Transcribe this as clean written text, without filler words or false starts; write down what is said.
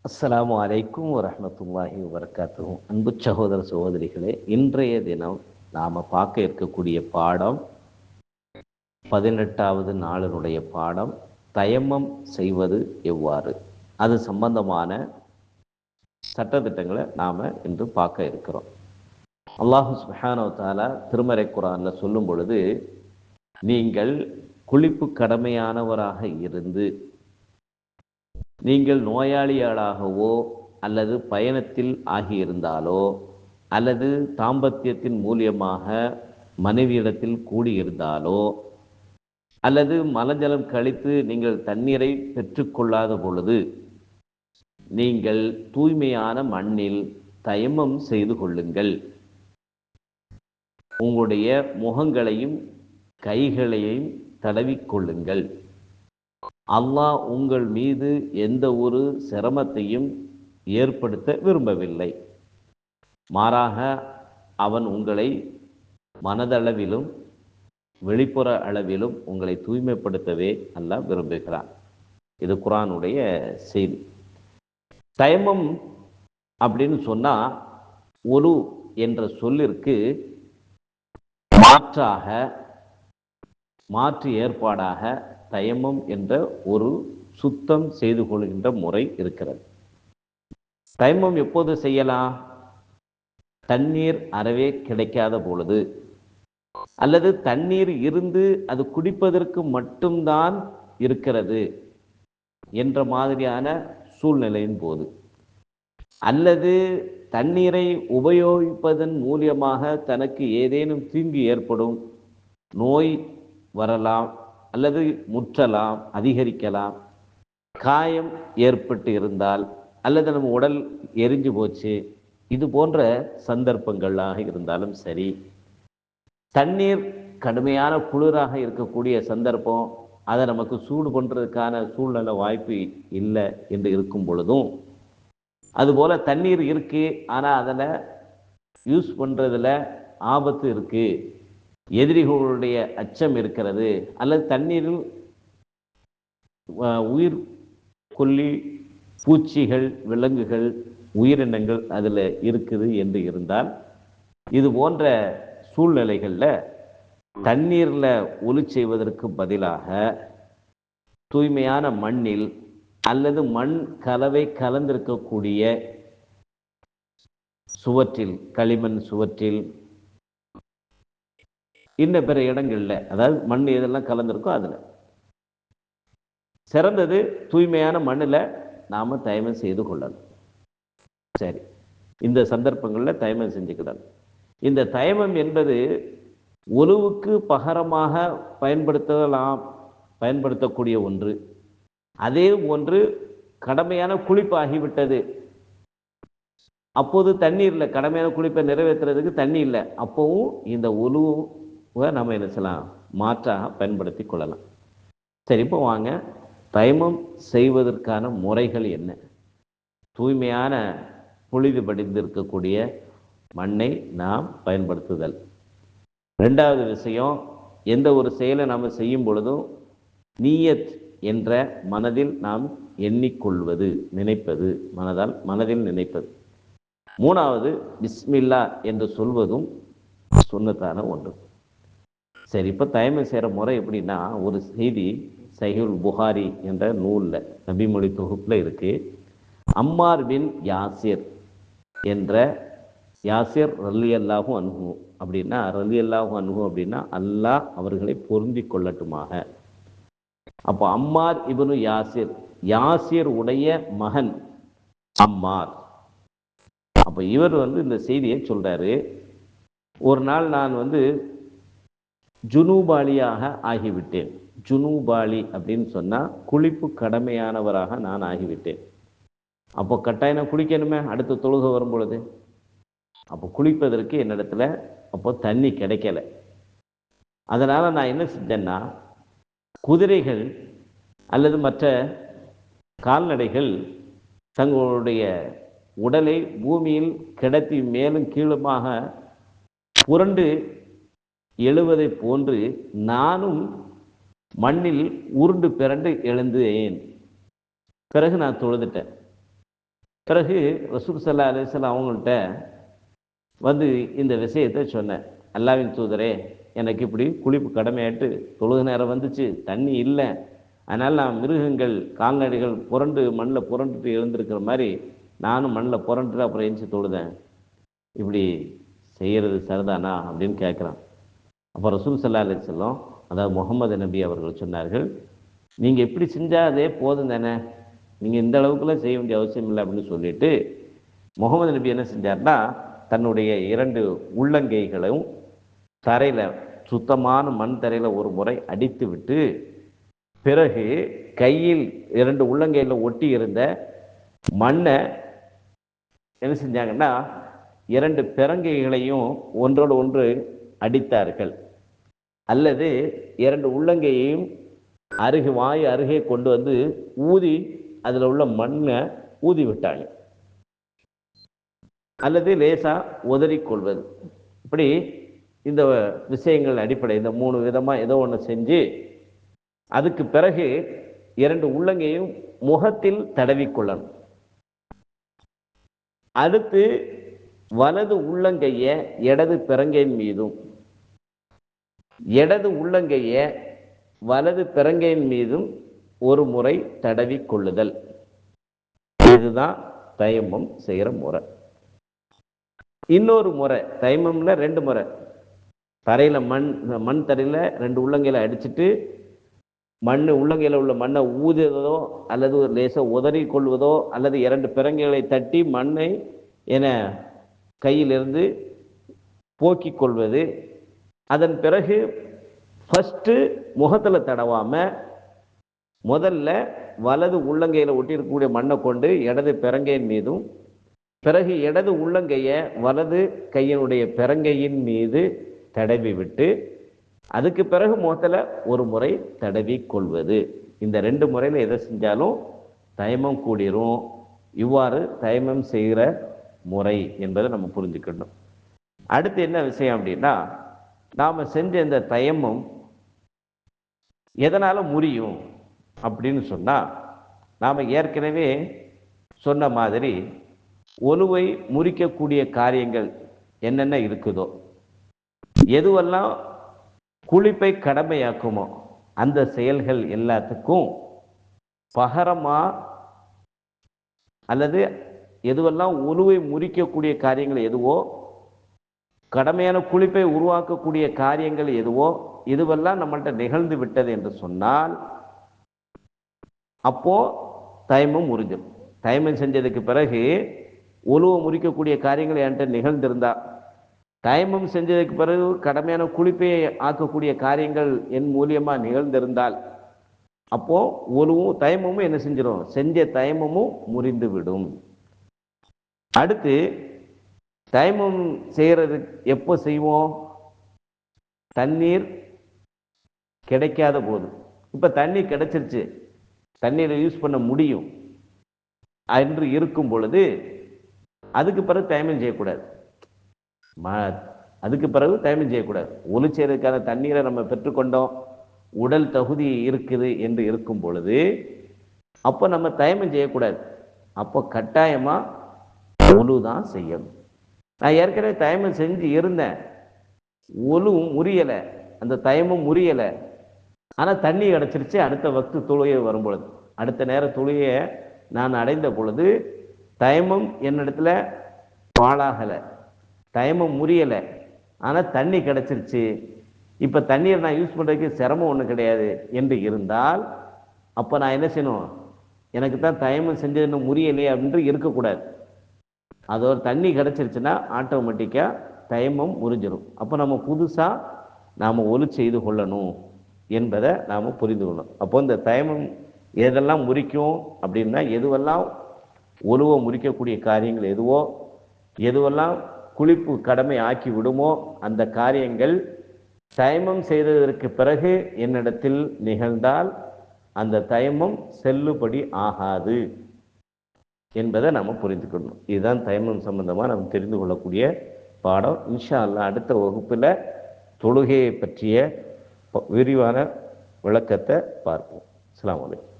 அஸ்ஸலாமு அலைக்கும் வரஹ்மத்துல்லாஹி வபரகாத்துஹு. அன்பு சகோதர சகோதரிகளே, இன்றைய தினம் நாம் பார்க்க இருக்கக்கூடிய பாடம் 18வது நாளினுடைய பாடம் தயம்மம் செய்வது எவ்வாறு. அது சம்பந்தமான சட்டத்திட்டங்களை நாம் இன்று பார்க்க இருக்கிறோம். அல்லாஹு சுப்ஹானஹு வ தஆலா திருமறை குர்ஆனில் சொல்லும் பொழுது, நீங்கள் குளிப்பு கடமையானவராக இருந்து நீங்கள் நோயாளியாளாகவோ அல்லது பயணத்தில் ஆகியிருந்தாலோ அல்லது தாம்பத்தியத்தின் மூலியமாக மனைவியிடத்தில் கூடியிருந்தாலோ அல்லது மலஜலம் கழித்து நீங்கள் தண்ணீரை பெற்றுக்கொள்ளாத பொழுது நீங்கள் தூய்மையான மண்ணில் தயம்மம் செய்து கொள்ளுங்கள். உங்களுடைய முகங்களையும் கைகளையும் தடவிக்கொள்ளுங்கள். அல்லாஹ் உங்கள் மீது எந்த ஒரு சிரமத்தையும் ஏற்படுத்த விரும்பவில்லை. மாறாக அவன் உங்களை மனதளவிலும் வெளிப்புற அளவிலும் உங்களை தூய்மைப்படுத்தவே அல்லாஹ் விரும்புகிறான். இது குர்ஆனுடைய செய்தி. தயம்மம் அப்படின்னு சொன்னா ஒலு என்ற சொல்லிற்கு மாற்று ஏற்பாடாக தயம்மம் என்ற ஒரு சுத்தம் செய்து கொள்கின்ற முறை இருக்கிறது. தயம்மம் எப்போது செய்யலாம்? தண்ணீர் அறவே கிடைக்காத பொழுது, அல்லது தண்ணீர் இருந்து அது குடிப்பதற்கு மட்டும்தான் இருக்கிறது என்ற மாதிரியான சூழ்நிலையின் போது, அல்லது தண்ணீரை உபயோகிப்பதன் மூலியமாக தனக்கு ஏதேனும் தீங்கு ஏற்படும், நோய் வரலாம் அல்லது முற்றலாம், அதிகரிக்கலாம், காயம் ஏற்பட்டு இருந்தால் அல்லது நம்ம உடல் எரிஞ்சு போச்சு, இது போன்ற சந்தர்ப்பங்களாக இருந்தாலும் சரி, தண்ணீர் கடுமையான குளிராக இருக்கக்கூடிய சந்தர்ப்பம், அதை நமக்கு சூடு பண்ணுறதுக்கான சூழ்நிலை வாய்ப்பு இல்லை என்று இருக்கும் பொழுதும், அதுபோல் தண்ணீர் இருக்கு ஆனால் அதில் யூஸ் பண்ணுறதுல ஆபத்து இருக்கு, எதிரிகளுடைய அச்சம் இருக்கிறது, அல்லது தண்ணீரில் உயிர் கொல்லி பூச்சிகள், விலங்குகள், உயிரினங்கள் அதில் இருக்குது என்று இருந்தால், இது போன்ற சூழ்நிலைகளில் தண்ணீரில் ஒலு செய்வதற்கு பதிலாக தூய்மையான மண்ணில் அல்லது மண் கலவை கலந்திருக்கக்கூடிய சுவற்றில், களிமண் சுவற்றில், இன்னும் பிற இடங்கள்ல, அதாவது மண் எதெல்லாம் கலந்திருக்கோ அதில் சிறந்தது தூய்மையான மண்ணில் நாம் தயமம் செய்து கொள்ளணும். சரி, இந்த சந்தர்ப்பங்களில் தயமம் செஞ்சுக்கிடணும். இந்த தயமம் என்பது ஒலுவுக்கு பகரமாக பயன்படுத்தக்கூடிய ஒன்று. அதே ஒன்று கடமையான குளிப்பு ஆகிவிட்டது, அப்போது தண்ணீர் இல்லை, கடமையான குளிப்பை நிறைவேற்றுறதுக்கு தண்ணி இல்லை, அப்போவும் இந்த ஒலுவை நம்ம என்ன செய்யலாம், மாற்றாக பயன்படுத்தி கொள்ளலாம். சரி, இப்போ வாங்க, தயமம் செய்வதற்கான முறைகள் என்ன? தூய்மையான புழுதி படிந்திருக்கக்கூடிய மண்ணை நாம் பயன்படுத்துதல். ரெண்டாவது விஷயம், எந்த ஒரு செயலை நாம் செய்யும் பொழுதும் நியத் என்ற மனதில் நாம் எண்ணிக்கொள்வது, நினைப்பது, மனதில் நினைப்பது. மூணாவது பிஸ்மில்லா என்று சொல்வதும் சுன்னத்தான ஒன்று. சரி, இப்போ தயமம் செய்கிற முறை எப்படின்னா, ஒரு செய்தி சஹீஹுல் புகாரி என்ற நூலில், நபிமொழி தொகுப்பில் இருக்கு. அம்மார் பின் யாசிர் என்ற, யாசிர் ரலியல்லாஹு அன்ஹு அப்படின்னா, ரலியல்லாஹு அன்ஹு அப்படின்னா அல்லாஹ் அவர்களை பொருந்தி கொள்ளட்டுமாக. அப்போ அம்மார் இப்னு யாசிர், யாசிர் உடைய மகன் அம்மார். அப்போ இவர் இந்த செய்தியை சொல்றாரு. ஒரு நாள் நான் ஜுனூபாலியாக ஆகிவிட்டேன். ஜுனூபாலி அப்படின்னு சொன்னால் குளிப்பு கடமையானவராக நான் ஆகிவிட்டேன். அப்போ கட்டாயம் குளிக்கணுமே, அடுத்த தொழுகை வரும் பொழுது. அப்போ குளிப்பதற்கு என்னிடத்துல அப்போ தண்ணி கிடைக்கல. அதனால் நான் என்ன செஞ்சேன்னா, குதிரைகள் அல்லது மற்ற கால்நடைகள் தங்களுடைய உடலை பூமியில் கிடத்தி மேலும் கீழுமாக புரண்டு எழுவதை போன்று நானும் மண்ணில் உருண்டு பிறண்டு எழுந்தேன். பிறகு நான் தொழுதுட்டேன். பிறகு ரசூல் ஸல்லல்லாஹு அலைஹி வஸல்லம் அவங்கள்ட்ட வந்து இந்த விஷயத்தை சொன்னேன். அல்லாஹ்வின் தூதரே, எனக்கு இப்படி குளிப்பு கடமையாயிட்டு தொழுக நேரம் வந்துச்சு, தண்ணி இல்லை, அதனால் நான் மிருகங்கள் கால்நடைகள் புரண்டு மண்ணில் புரண்டுட்டு எழுந்திருக்கிற மாதிரி நானும் மண்ணில் புரண்டுட்டு அப்புறம் எழுந்துச்சி தொழுதேன். இப்படி செய்கிறது சரிதானா அப்படின்னு கேட்குறான். அப்போ ரசூல் ஸல்லல்லாஹு அலைஹி வஸல்லம், அதாவது முகமது நபி அவர்கள் சொன்னார்கள், நீங்கள் எப்படி செஞ்சால் அதே போதும் தானே, நீங்கள் இந்த அளவுக்குலாம் செய்ய வேண்டிய அவசியம் இல்லை அப்படின்னு சொல்லிட்டு முகமது நபி என்ன செஞ்சார்னா, தன்னுடைய 2 உள்ளங்கைகளையும் தரையில் சுத்தமான மண் தரையில் ஒரு முறை அடித்து விட்டு, பிறகு கையில் 2 உள்ளங்கையில் ஒட்டி இருந்த மண்ணை என்ன செஞ்சாங்கன்னா 2 பிறங்கைகளையும் ஒன்றோடு ஒன்று அடித்தார்கள். அல்லது 2 உள்ளங்கையையும் வாய் அருகே கொண்டு வந்து ஊதி அதில் உள்ள மண்ணை ஊதி விட்டாங்க. அல்லது லேசா உதறிக்கொள்வது. இப்படி இந்த விஷயங்கள் அடிப்படை இந்த 3 விதமாக ஏதோ ஒன்று செஞ்சு, அதுக்கு பிறகு 2 உள்ளங்கையும் முகத்தில் தடவிக்கொள்ளணும். அடுத்து வலது உள்ளங்கைய இடது பிறங்கையின் மீதும், இடது உள்ளங்கைய வலது பிறங்கையின் மீதும் ஒரு முறை தடவி கொள்ளுதல். இதுதான் தயம்மம் செய்கிற முறை. இன்னொரு முறை, தயம்மம்ல 2 முறை. தரையில் மண் தரையில் 2 உள்ளங்கையில் அடிச்சுட்டு உள்ளங்கையில் உள்ள மண்ணை ஊதுவதோ அல்லது ஒரு லேசாக உதறி கொள்வதோ அல்லது 2 பிறங்கைகளை தட்டி மண்ணை என கையிலிருந்து போக்கிக் கொள்வது. அதன் பிறகு ஃபஸ்ட்டு முகத்தில் தடவாமல் முதல்ல வலது உள்ளங்கையில் ஒட்டியிருக்கக்கூடிய மண்ணை கொண்டு இடது பிறங்கையின் மீதும், பிறகு இடது உள்ளங்கையை வலது கையினுடைய பிறங்கையின் மீது தடவி விட்டு, அதுக்கு பிறகு முகத்தில் ஒரு முறை தடவி கொள்வது. இந்த 2 முறையில் எதை செஞ்சாலும் தயமம் கூடிரும். இவ்வாறு தயமம் செய்கிற முறை என்பதை நம்ம புரிஞ்சுக்கணும். அடுத்து என்ன விஷயம் அப்படின்னா, நாம் செஞ்ச இந்த தயமம் எதனால் முறியும் அப்படின்னு சொன்னால், நாம் ஏற்கனவே சொன்ன மாதிரி ஒலுவை முறிக்கக்கூடிய காரியங்கள் என்னென்ன இருக்குதோ, எதுவெல்லாம் குளிப்பை கடமையாக்குமோ அந்த செயல்கள் எல்லாத்துக்கும் பகரமா, அல்லது எதுவெல்லாம் ஒலுவை முறிக்கக்கூடிய காரியங்கள் எதுவோ, கடமையான குளிப்பை உருவாக்கக்கூடிய காரியங்கள் எதுவோ, இதுவெல்லாம் நம்மள்கிட்ட நிகழ்ந்து விட்டது என்று சொன்னால் அப்போ தயமம் முறிஞ்சிடும். தயமம் செஞ்சதுக்கு பிறகு ஒலுவை முறிக்கக்கூடிய காரியங்கள் என்கிட்ட நிகழ்ந்திருந்தா, தயமம் செஞ்சதுக்கு பிறகு கடமையான குளிப்பை ஆக்கக்கூடிய காரியங்கள் என் மூலியமாக நிகழ்ந்திருந்தால் அப்போ ஒலுவும் தயமமும் என்ன செஞ்சிடும், செஞ்ச தயமமும் முறிந்து விடும். அடுத்து தயமம் செய்கிறது எப்போ செய்வோம், தண்ணீர் கிடைக்காத போது. இப்போ தண்ணீர் கிடைச்சிருச்சு, தண்ணீரை யூஸ் பண்ண முடியும் என்று இருக்கும் பொழுது அதுக்கு பிறகு தயமம் செய்யக்கூடாது. அதுக்கு பிறகு தயமம் செய்யக்கூடாது. ஒலு செய்யறதுக்கான தண்ணீரை நம்ம பெற்றுக்கொண்டோம், உடல் தகுதி இருக்குது என்று இருக்கும் பொழுது அப்போ நம்ம தயமம் செய்யக்கூடாது. அப்போ கட்டாயமாக ஒலு தான் செய்யணும். நான் ஏற்கனவே தயமம் செஞ்சு இருந்தேன், ஒலுவும் முறியலை, அந்த தயமும் முறியலை, ஆனால் தண்ணி கிடச்சிருச்சு. அடுத்த வக்து தொழுகை வரும்பொழுது, அடுத்த நேர தொழுகையை நான் அடைந்த பொழுது தயமம் என்னிடத்துல பாழாகலை, தயமம் முறியலை, ஆனால் தண்ணி கிடச்சிருச்சு. இப்போ தண்ணீரை நான் யூஸ் பண்ணுறதுக்கு சிரமம் ஒன்றும் கிடையாது என்று இருந்தால் அப்போ நான் என்ன செய்யணும், எனக்கு தான் தயமம் செஞ்சதுன்னு முறியலையே அப்படின்ட்டு இருக்கக்கூடாது. அதோட தண்ணி கிடச்சிருச்சுன்னா ஆட்டோமேட்டிக்காக தயமம் முறிஞ்சிடும். அப்போ நம்ம புதுசாக நாம் ஒலு செய்து கொள்ளணும் என்பதை நாம் புரிந்து கொள்ளணும். அப்போ இந்த தயமம் எதெல்லாம் முறிக்கும் அப்படின்னா, எதுவெல்லாம் ஒலுவை முறிக்கக்கூடிய காரியங்கள் எதுவோ, எதுவெல்லாம் குளிப்பு கடமை ஆக்கி விடுமோ அந்த காரியங்கள் தயமம் செய்ததற்கு பிறகு என்னிடத்தில் நிகழ்ந்தால் அந்த தயமம் செல்லுபடி ஆகாது என்பதை நாம் புரிந்துக்கணும். இதுதான் தயமம் சம்பந்தமாக நாம் தெரிந்து கொள்ளக்கூடிய பாடம். இன்ஷா அல்லாஹ் அடுத்த வகுப்பில் தொழுகையை பற்றிய விரிவான விளக்கத்தை பார்ப்போம். அஸ்ஸலாமு அலைக்கும்.